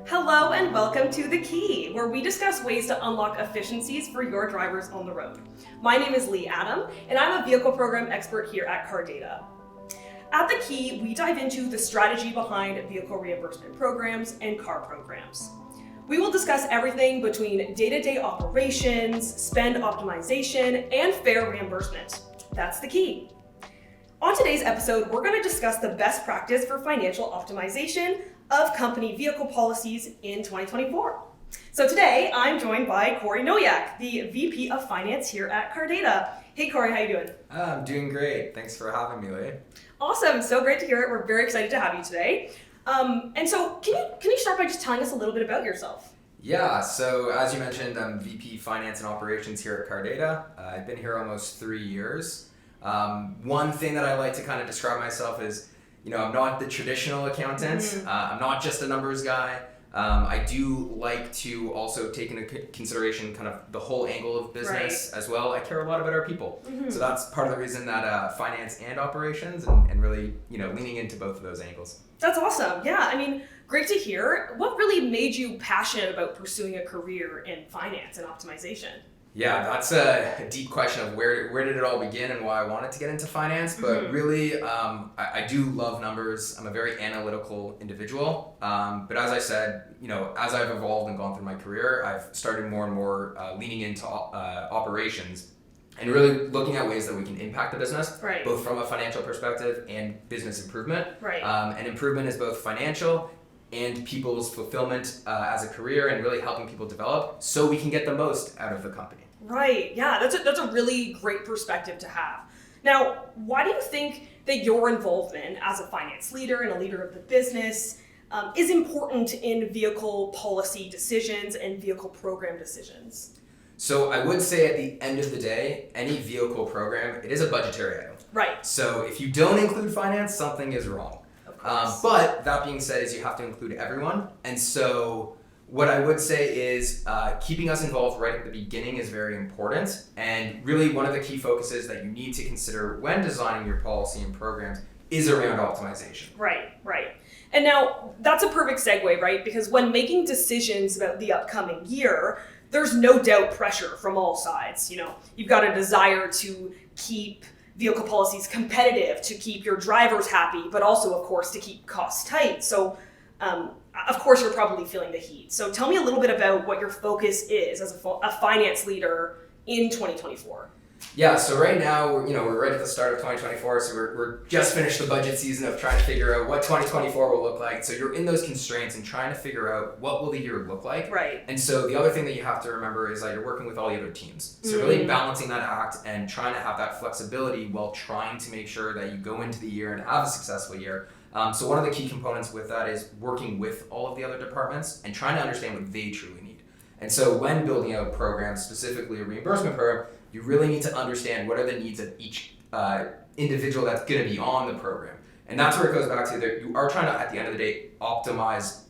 Hello and welcome to The Key, where we discuss ways to unlock efficiencies for your drivers on the road. My name is Lee Adam, and I'm a vehicle program expert here at Cardata. At The Key, we dive into the strategy behind vehicle reimbursement programs and car programs. We will discuss everything between day-to-day operations, spend optimization, and fare reimbursement. That's the key. On today's episode, we're going to discuss the best practice for financial optimization of company vehicle policies in 2024. So today, I'm joined by Corey Noyek, the VP of Finance here at Cardata. Hey Corey, how you doing? I'm doing great. Thanks for having me, Lee. Awesome, so great to hear it. We're very excited to have you today. And so can you start by just telling us a little bit about yourself? Yeah, so as you mentioned, I'm VP Finance and Operations here at Cardata. I've been here almost 3 years. One thing that I like to kind of describe myself is, I'm not the traditional accountant. I'm not just a numbers guy. I do like to also take into consideration kind of the whole angle of business as well. I care a lot about our people. So that's part of the reason that finance and operations and really, leaning into both of those angles. That's awesome. Yeah, I mean, great to hear. What really made you passionate about pursuing a career in finance and optimization? Yeah, that's a deep question of where did it all begin and why I wanted to get into finance. But really, I do love numbers. I'm a very analytical individual. But as I said, as I've evolved and gone through my career, I've started more and more leaning into operations and really looking at ways that we can impact the business, both from a financial perspective and business improvement. And improvement is both financial and people's fulfillment as a career and really helping people develop so we can get the most out of the company. Right, yeah, that's a really great perspective to have. Now, why do you think that your involvement as a finance leader and a leader of the business is important in vehicle policy decisions and vehicle program decisions? So I would say at the end of the day, any vehicle program, it is a budgetary item. Right. So if you don't include finance, something is wrong. But that being said is you have to include everyone. And so what I would say is keeping us involved right at the beginning is very important. And really one of the key focuses that you need to consider when designing your policy and programs is around optimization. Right. And now that's a perfect segue, right? Because when making decisions about the upcoming year, there's no doubt pressure from all sides. You've got a desire to keep vehicle policies competitive, to keep your drivers happy, but also, of course, to keep costs tight. So, of course, you're probably feeling the heat. So tell me a little bit about what your focus is as a finance leader in 2024. Yeah, so right now, we're right at the start of 2024, so we're just finished the budget season of trying to figure out what 2024 will look like. So you're in those constraints and trying to figure out what will the year look like. Right. And so the other thing that you have to remember is that you're working with all the other teams. So really balancing that act and trying to have that flexibility while trying to make sure that you go into the year and have a successful year. So one of the key components with that is working with all of the other departments and trying to understand what they truly need. And so when building out programs, specifically a reimbursement program, you really need to understand what are the needs of each individual that's going to be on the program. And that's where it goes back to that you are trying to, at the end of the day, optimize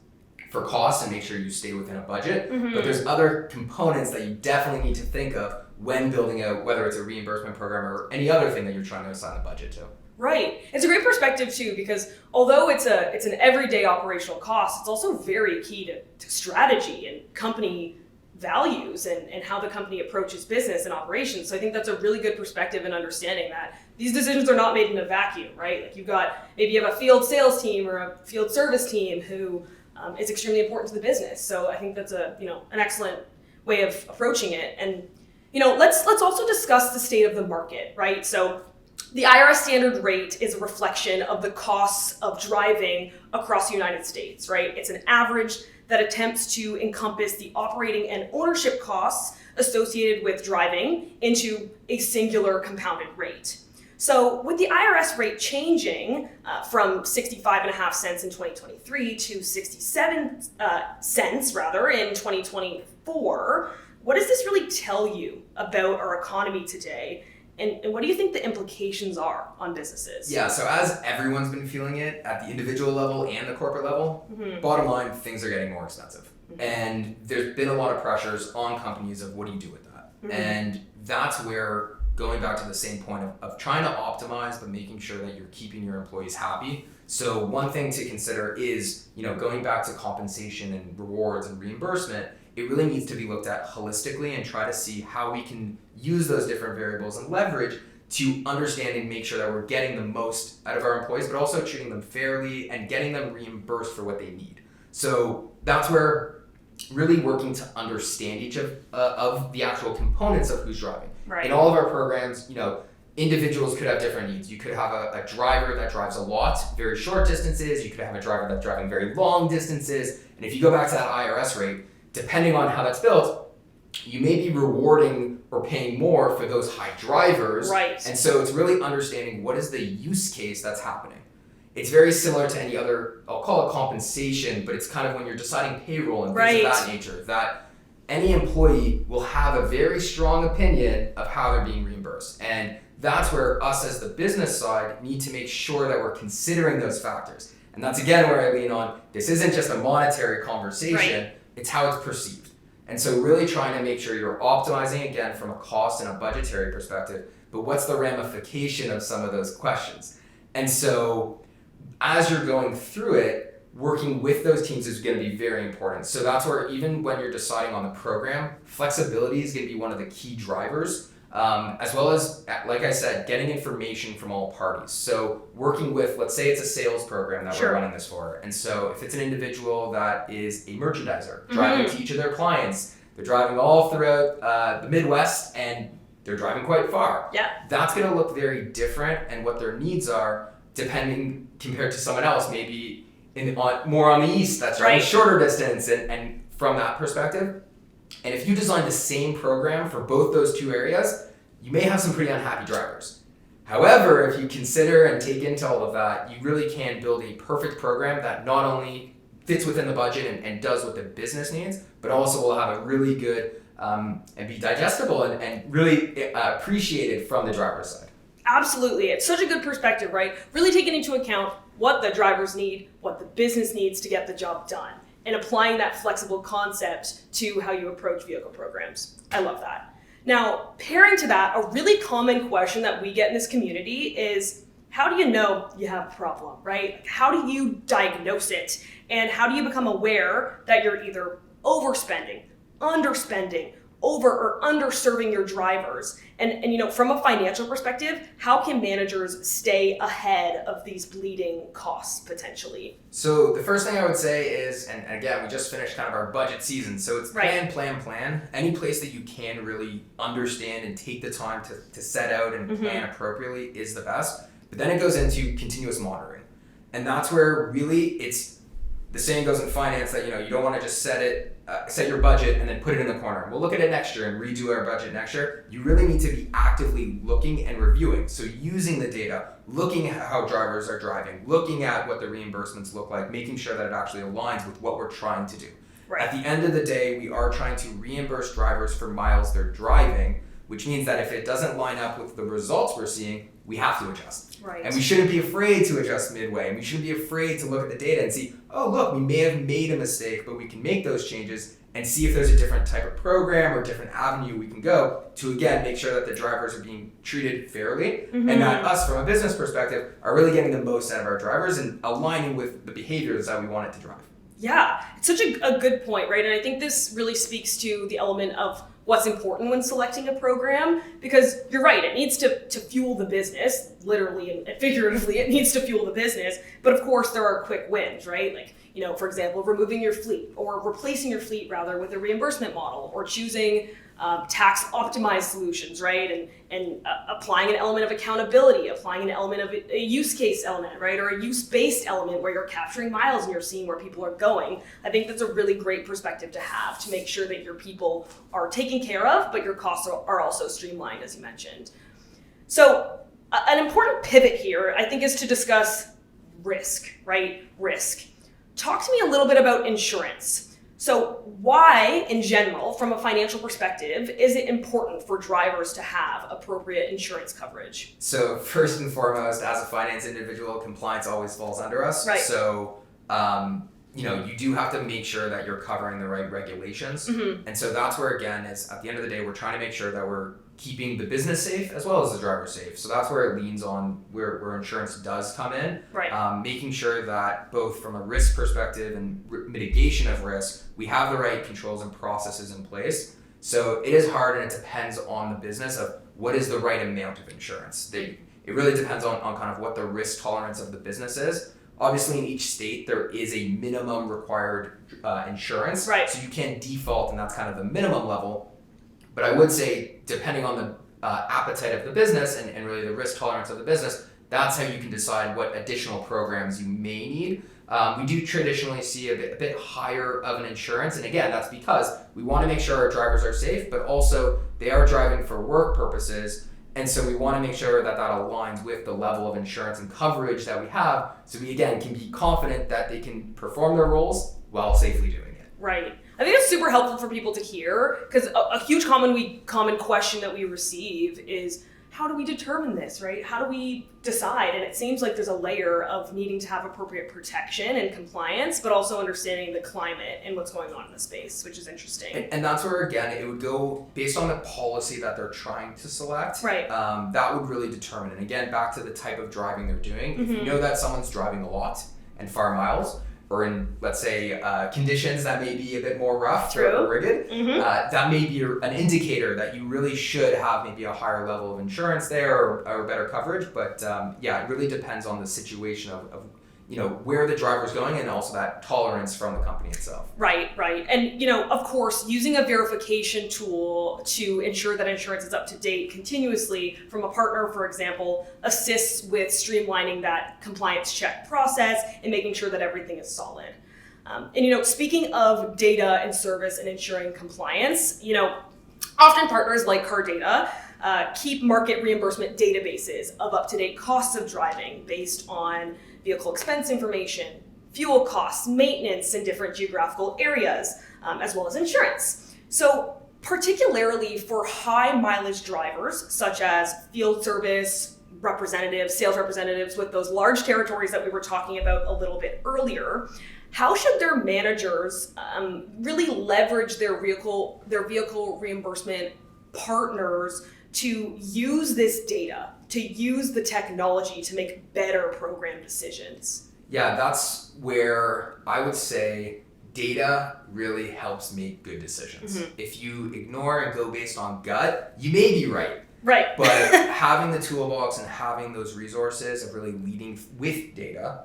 for costs and make sure you stay within a budget. But there's other components that you definitely need to think of when building out, whether it's a reimbursement program or any other thing that you're trying to assign a budget to. Right. It's a great perspective too, because although it's an everyday operational cost, it's also very key to strategy and company values and how the company approaches business and operations. So I think that's a really good perspective in understanding that these decisions are not made in a vacuum, right? Like maybe you have a field sales team or a field service team who is extremely important to the business. So I think that's an excellent way of approaching it. And let's also discuss the state of the market, right? So the IRS standard rate is a reflection of the costs of driving across the United States, right? It's an average that attempts to encompass the operating and ownership costs associated with driving into a singular compounded rate. So with the IRS rate changing from 65.5 cents in 2023 to 67 cents rather in 2024, what does this really tell you about our economy today? And what do you think the implications are on businesses? Yeah, so as everyone's been feeling it at the individual level and the corporate level, bottom line, things are getting more expensive. And there's been a lot of pressures on companies of what do you do with that? And that's where going back to the same point of trying to optimize, but making sure that you're keeping your employees happy. So one thing to consider is, going back to compensation and rewards and reimbursement, it really needs to be looked at holistically and try to see how we can use those different variables and leverage to understand and make sure that we're getting the most out of our employees, but also treating them fairly and getting them reimbursed for what they need. So that's where really working to understand each of the actual components of who's driving. Right. In all of our programs, individuals could have different needs. You could have a driver that drives a lot, very short distances. You could have a driver that's driving very long distances. And if you go back to that IRS rate, depending on how that's built, you may be rewarding or paying more for those high drivers. Right. And so it's really understanding what is the use case that's happening. It's very similar to any other, I'll call it compensation, but it's kind of when you're deciding payroll and things of that nature, that any employee will have a very strong opinion of how they're being reimbursed. And that's where us as the business side need to make sure that we're considering those factors. And that's again where I lean on, this isn't just a monetary conversation, it's how it's perceived. And so really trying to make sure you're optimizing again from a cost and a budgetary perspective, but what's the ramification of some of those questions? And so as you're going through it, working with those teams is going to be very important. So that's where even when you're deciding on the program, flexibility is going to be one of the key drivers, as well as, like I said, getting information from all parties. So working with, let's say it's a sales program that we're running this for. And so if it's an individual that is a merchandiser, driving to each of their clients, they're driving all throughout the Midwest and they're driving quite far. That's going to look very different, and what their needs are depending compared to someone else, maybe more on the east that's driving shorter distance, and from that perspective. And if you design the same program for both those two areas, you may have some pretty unhappy drivers. However, if you consider and take into all of that, you really can build a perfect program that not only fits within the budget and does what the business needs, but also will have a really good and be digestible and really appreciated from the driver's side. Absolutely. It's such a good perspective, right? Really taking into account what the drivers need, what the business needs to get the job done, and applying that flexible concept to how you approach vehicle programs. I love that. Now, pairing to that, a really common question that we get in this community is, how do you know you have a problem, right? How do you diagnose it? And how do you become aware that you're either overspending, underspending, over or underserving your drivers? And from a financial perspective, how can managers stay ahead of these bleeding costs potentially? So the first thing I would say is, and again, we just finished kind of our budget season, so it's plan. Any place that you can really understand and take the time to set out and plan appropriately is the best. But then it goes into continuous monitoring. And that's where really it's, the saying goes in finance that you don't want to just set your budget and then put it in the corner. We'll look at it next year and redo our budget next year. You really need to be actively looking and reviewing. So using the data, looking at how drivers are driving, looking at what the reimbursements look like, making sure that it actually aligns with what we're trying to do. At the end of the day, we are trying to reimburse drivers for miles they're driving, which means that if it doesn't line up with the results we're seeing, we have to adjust. And we shouldn't be afraid to adjust midway. And we shouldn't be afraid to look at the data and see, oh, look, we may have made a mistake, but we can make those changes and see if there's a different type of program or different avenue we can go to, again, make sure that the drivers are being treated fairly and that us, from a business perspective, are really getting the most out of our drivers and aligning with the behaviors that we want it to drive. Yeah, it's such a good point, right? And I think this really speaks to the element of what's important when selecting a program, because you're right, it needs to fuel the business, literally and figuratively, it needs to fuel the business. But of course, there are quick wins, right? Like, for example, removing your fleet or replacing your fleet rather with a reimbursement model, or choosing tax optimized solutions, right? And applying an element of accountability, applying an element of a use case element, right? Or a use-based element where you're capturing miles and you're seeing where people are going. I think that's a really great perspective to have to make sure that your people are taken care of, but your costs are also streamlined, as you mentioned. So an important pivot here, I think, is to discuss risk, right? Risk. Talk to me a little bit about insurance. So why, in general, from a financial perspective, is it important for drivers to have appropriate insurance coverage? So first and foremost, as a finance individual, compliance always falls under us. So, you do have to make sure that you're covering the right regulations. And so that's where, again, is at the end of the day, we're trying to make sure that we're keeping the business safe as well as the driver safe. So that's where it leans on where insurance does come in. Right. Making sure that both from a risk perspective and mitigation of risk, we have the right controls and processes in place. So it is hard, and it depends on the business of what is the right amount of insurance. It really depends on kind of what the risk tolerance of the business is. Obviously, in each state, there is a minimum required insurance. Right. So you can default, and that's kind of the minimum level. But I would say, depending on the appetite of the business and really the risk tolerance of the business, that's how you can decide what additional programs you may need. We do traditionally see a bit higher of an insurance. And again, that's because we want to make sure our drivers are safe, but also they are driving for work purposes. And so we want to make sure that aligns with the level of insurance and coverage that we have. So we, again, can be confident that they can perform their roles while safely doing it. Right. I think it's super helpful for people to hear, because a huge common question that we receive is, how do we determine this, right? How do we decide? And it seems like there's a layer of needing to have appropriate protection and compliance, but also understanding the climate and what's going on in the space, which is interesting. And that's where, again, it would go based on the policy that they're trying to select. Right. That would really determine. And again, back to the type of driving they're doing. If you know that someone's driving a lot and far miles, or in, let's say, conditions that may be a bit more rough or rigid, that may be an indicator that you really should have maybe a higher level of insurance there or better coverage. But it really depends on the situation of where the driver's going, and also that tolerance from the company itself. Right. And, of course, using a verification tool to ensure that insurance is up to date continuously from a partner, for example, assists with streamlining that compliance check process and making sure that everything is solid. And, speaking of data and service and ensuring compliance, often partners like Cardata keep market reimbursement databases of up-to-date costs of driving based on vehicle expense information, fuel costs, maintenance in different geographical areas, as well as insurance. So particularly for high mileage drivers, such as field service representatives, sales representatives with those large territories that we were talking about a little bit earlier, how should their managers really leverage their vehicle reimbursement partners to use this data, to use the technology to make better program decisions? Yeah, that's where I would say data really helps make good decisions. If you ignore and go based on gut, you may be right. Right. But having the toolbox and having those resources of really leading with data,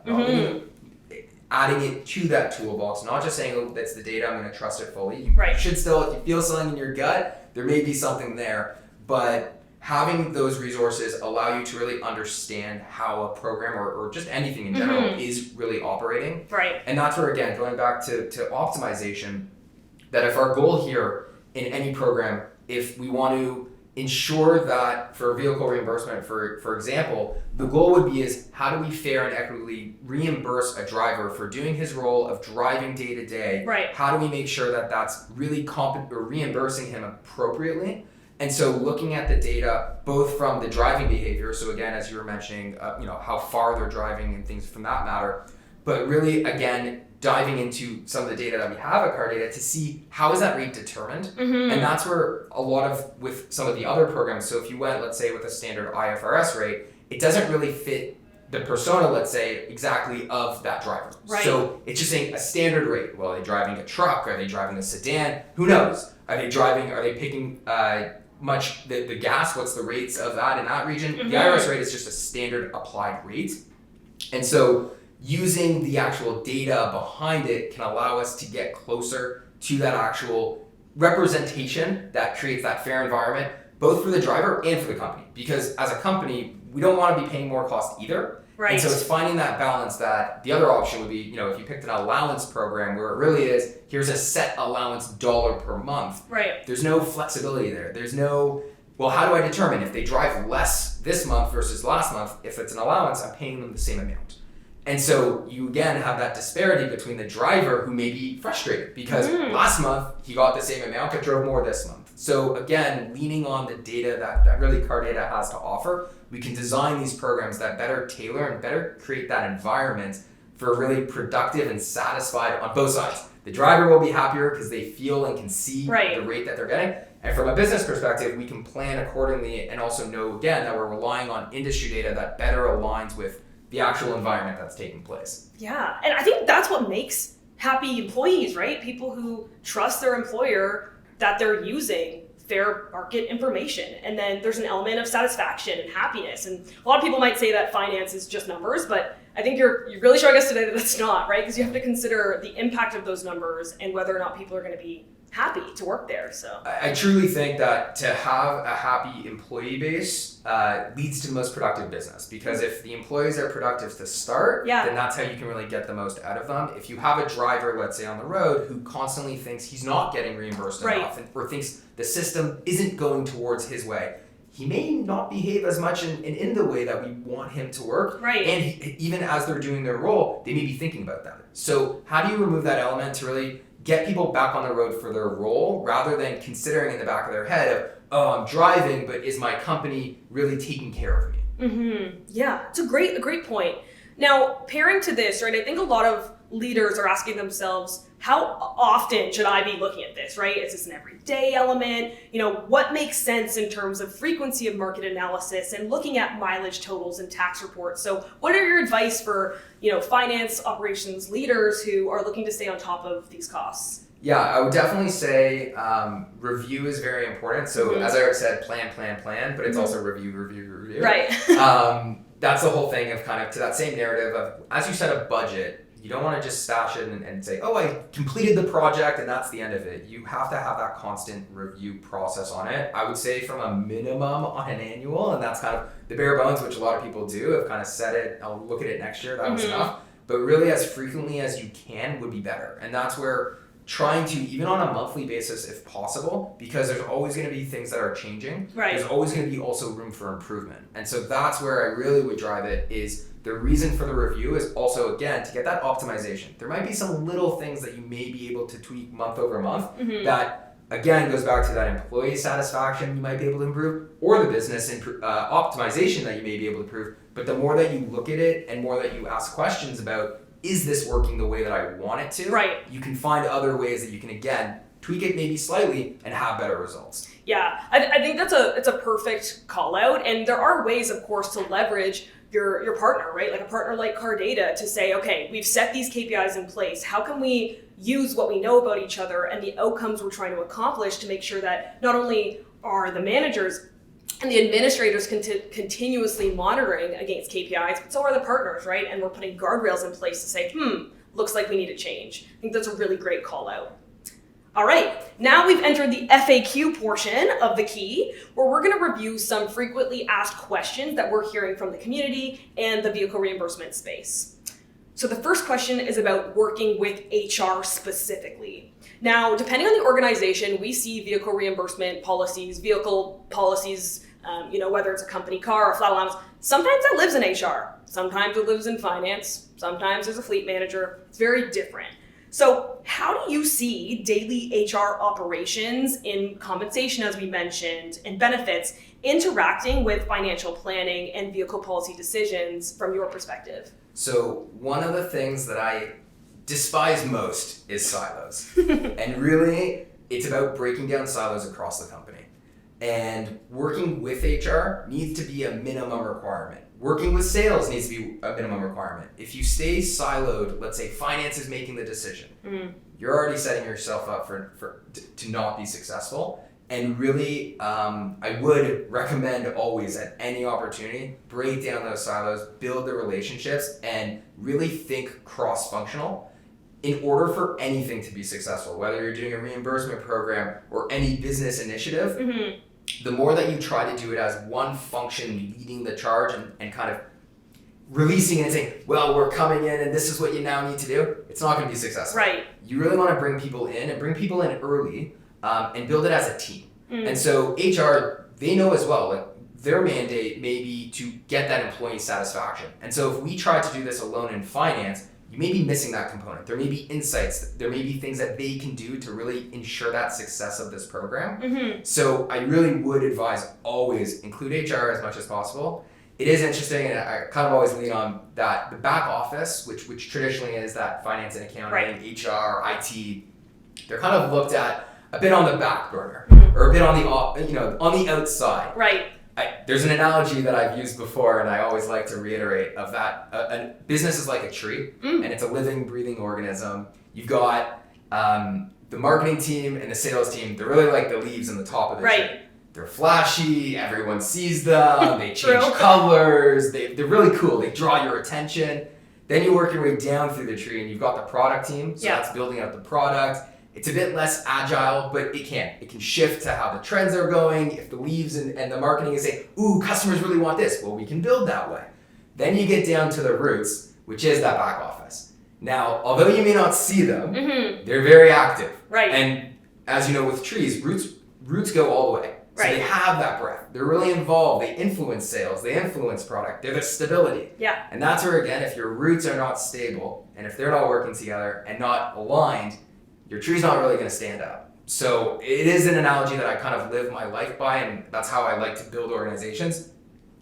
adding it to that toolbox, not just saying, oh, that's the data, I'm going to trust it fully. You should still, if you feel something in your gut, there may be something there. But having those resources allow you to really understand how a program or just anything in general is really operating. Right. And that's where, again, going back to optimization, that if our goal here in any program, if we want to ensure that for vehicle reimbursement, for example, the goal would be is how do we fair and equitably reimburse a driver for doing his role of driving day to day? Right. How do we make sure that that's really reimbursing him appropriately? And so looking at the data, both from the driving behavior, so again, as you were mentioning, how far they're driving and things from that matter, but really, again, diving into some of the data that we have at Cardata to see how is that rate determined. And that's where a lot of, with some of the other programs, so if you went, let's say, with a standard IFRS rate, it doesn't really fit the persona, let's say, exactly of that driver. Right. So it's just saying a standard rate. Well, are they driving a truck? Are they driving a sedan? Who knows? Are they picking much the gas? What's the rates of that in that region? The IRS rate is just a standard applied rate. And so using the actual data behind it can allow us to get closer to that actual representation that creates that fair environment, both for the driver and for the company. Because as a company, we don't want to be paying more cost either. Right. And so it's finding that balance. That the other option would be, if you picked an allowance program where it really is, here's a set allowance dollar per month. Right. There's no flexibility there. There's no, well, how do I determine if they drive less this month versus last month? If it's an allowance, I'm paying them the same amount. And so you again have that disparity between the driver who may be frustrated because last month he got the same amount but drove more this month. So again, leaning on the data that really Cardata has to offer, we can design these programs that better tailor and better create that environment for really productive and satisfied on both sides. The driver will be happier because they feel and can see the rate that they're getting. And from a business perspective, we can plan accordingly and also know, again, that we're relying on industry data that better aligns with the actual environment that's taking place. Yeah, and I think that's what makes happy employees, right? People who trust their employer that they're using fair market information. And then there's an element of satisfaction and happiness. And a lot of people might say that finance is just numbers, but I think you're really showing us today that it's not, right? Because you have to consider the impact of those numbers and whether or not people are going to be happy to work there. So I truly think that to have a happy employee base leads to the most productive business, because if the employees are productive to start, then that's how you can really get the most out of them. If you have a driver, let's say on the road, who constantly thinks he's not getting reimbursed enough, or thinks the system isn't going towards his way, he may not behave as much in the way that we want him to work. Right. And even as they're doing their role, they may be thinking about that. So how do you remove that element to really get people back on the road for their role, rather than considering in the back of their head of, oh, I'm driving, but is my company really taking care of me? Mm-hmm. Yeah, it's a great point. Now, pairing to this, right, I think a lot of leaders are asking themselves, how often should I be looking at this, right? Is this an everyday element? What makes sense in terms of frequency of market analysis and looking at mileage totals and tax reports? So what are your advice for, finance operations leaders who are looking to stay on top of these costs? Yeah, I would definitely say review is very important. So as I already said, plan, but it's also review. Right. That's the whole thing of kind of to that same narrative of, as you set a budget, you don't want to just stash it and say, oh, I completed the project and that's the end of it. You have to have that constant review process on it. I would say from a minimum on an annual, and that's kind of the bare bones, which a lot of people do, have kind of set it, I'll look at it next year, that was enough. But really as frequently as you can would be better. And that's where trying to, even on a monthly basis if possible, because there's always going to be things that are changing. Right. There's always going to be also room for improvement. And so that's where I really would drive it, is the reason for the review is also, again, to get that optimization. There might be some little things that you may be able to tweak month over month that, again, goes back to that employee satisfaction you might be able to improve, or the business optimization that you may be able to improve. But the more that you look at it and more that you ask questions about, is this working the way that I want it to? Right. You can find other ways that you can, again, tweak it maybe slightly and have better results. Yeah, I think it's a perfect call out. And there are ways, of course, to leverage your partner, right? Like a partner like Cardata to say, okay, we've set these KPIs in place. How can we use what we know about each other and the outcomes we're trying to accomplish to make sure that not only are the managers and the administrators continuously monitoring against KPIs, but so are the partners, right? And we're putting guardrails in place to say, looks like we need a change. I think that's a really great call out. All right, now we've entered the FAQ portion of the key, where we're gonna review some frequently asked questions that we're hearing from the community and the vehicle reimbursement space. So the first question is about working with HR specifically. Now, depending on the organization, we see vehicle reimbursement policies, whether it's a company car or flat allowance. Sometimes that lives in HR, sometimes it lives in finance, sometimes there's a fleet manager. It's very different. So how do you see daily HR operations in compensation, as we mentioned, and benefits interacting with financial planning and vehicle policy decisions from your perspective? So one of the things that I despise most is silos. And really, it's about breaking down silos across the company. And working with HR needs to be a minimum requirement. Working with sales needs to be a minimum requirement. If you stay siloed, let's say finance is making the decision, you're already setting yourself up to not be successful. And really, I would recommend always at any opportunity, break down those silos, build the relationships, and really think cross-functional in order for anything to be successful, whether you're doing a reimbursement program or any business initiative. The more that you try to do it as one function leading the charge and kind of releasing it and saying, well, we're coming in and this is what you now need to do, it's not going to be successful. Right. You really want to bring people in early and build it as a team. And so HR, they know as well, like their mandate may be to get that employee satisfaction. And so if we try to do this alone in finance, you may be missing that component. There may be insights, there may be things that they can do to really ensure that success of this program. So I really would advise always include HR as much as possible. It is interesting, and I kind of always lean on that the back office, which traditionally is that finance and accounting, HR, IT, they're kind of looked at a bit on the back burner, or a bit on the outside. Right. There's an analogy that I've used before, and I always like to reiterate of that. A business is like a tree, and it's a living, breathing organism. You've got the marketing team and the sales team. They're really like the leaves on the top of the tree. They're flashy. Everyone sees them. They change colors. They're really cool. They draw your attention. Then you work your way down through the tree, and you've got the product team. So that's building out the product. It's a bit less agile, but it can shift to how the trends are going. If the leaves and the marketing is saying, ooh, customers really want this, well, we can build that way. Then you get down to the roots, which is that back office. Now, although you may not see them, they're very active. Right. And as you know, with trees, roots go all the way. So they have that breadth. They're really involved. They influence sales. They influence product. They're the stability. Yeah. And that's where, again, if your roots are not stable, and if they're not working together and not aligned, your tree's not really going to stand out. So it is an analogy that I kind of live my life by, and that's how I like to build organizations.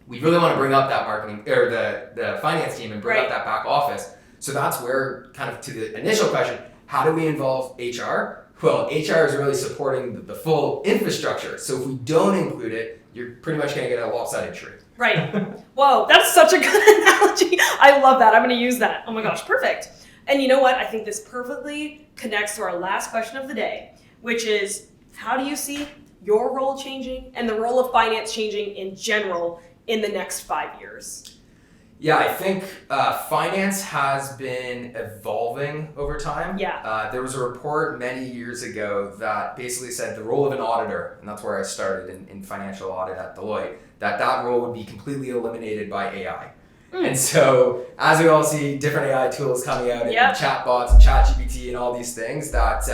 We really want to bring up that marketing or the finance team and bring up that back office. So that's where, kind of to the initial question, how do we involve HR? Well, HR is really supporting the full infrastructure. So if we don't include it, you're pretty much going to get a lopsided tree. Right. Whoa, that's such a good analogy. I love that. I'm going to use that. Oh my gosh, perfect. And you know what? I think this perfectly connects to our last question of the day, which is, how do you see your role changing and the role of finance changing in general in the next 5 years? Yeah, I think finance has been evolving over time. Yeah. There was a report many years ago that basically said the role of an auditor, and that's where I started in financial audit at Deloitte, that role would be completely eliminated by AI. And so, as we all see different AI tools coming out, and chatbots and ChatGPT and all these things, that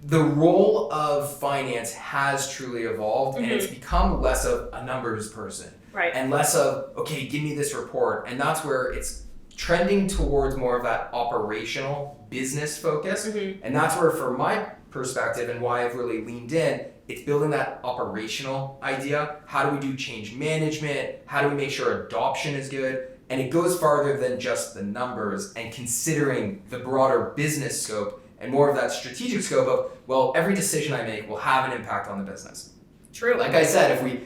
the role of finance has truly evolved, and it's become less of a numbers person, and less of, okay, give me this report. And that's where it's trending towards more of that operational business focus. And that's where, from my perspective and why I've really leaned in, it's building that operational idea. How do we do change management? How do we make sure adoption is good? And it goes farther than just the numbers and considering the broader business scope and more of that strategic scope of, well, every decision I make will have an impact on the business. True. Like I said, if we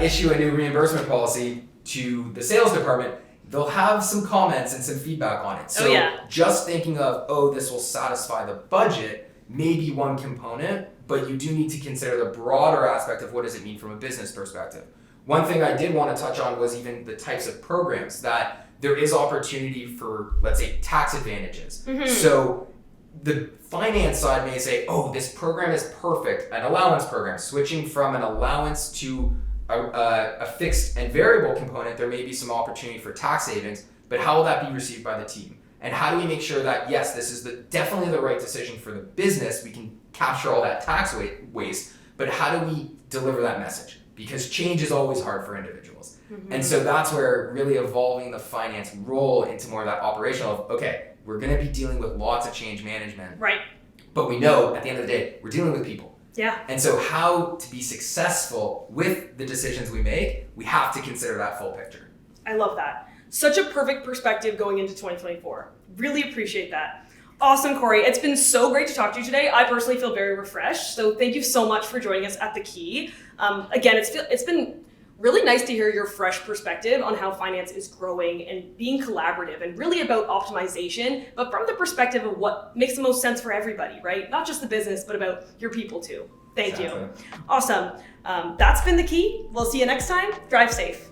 issue a new reimbursement policy to the sales department, they'll have some comments and some feedback on it. So just thinking of, this will satisfy the budget may be one component, but you do need to consider the broader aspect of what does it mean from a business perspective. One thing I did want to touch on was even the types of programs that there is opportunity for, let's say, tax advantages. So the finance side may say, this program is perfect, an allowance program, switching from an allowance to a fixed and variable component, there may be some opportunity for tax savings, but how will that be received by the team? And how do we make sure that, yes, this is definitely the right decision for the business, we can capture all that tax waste, but how do we deliver that message? Because change is always hard for individuals. And so that's where really evolving the finance role into more of that operational, we're going to be dealing with lots of change management. Right. But we know at the end of the day, we're dealing with people. Yeah. And so how to be successful with the decisions we make, we have to consider that full picture. I love that. Such a perfect perspective going into 2024. Really appreciate that. Awesome, Corey. It's been so great to talk to you today. I personally feel very refreshed. So thank you so much for joining us at The Key. Again, it's been really nice to hear your fresh perspective on how finance is growing and being collaborative and really about optimization, but from the perspective of what makes the most sense for everybody, right? Not just the business, but about your people too. Thank you. Awesome. That's been The Key. We'll see you next time. Drive safe.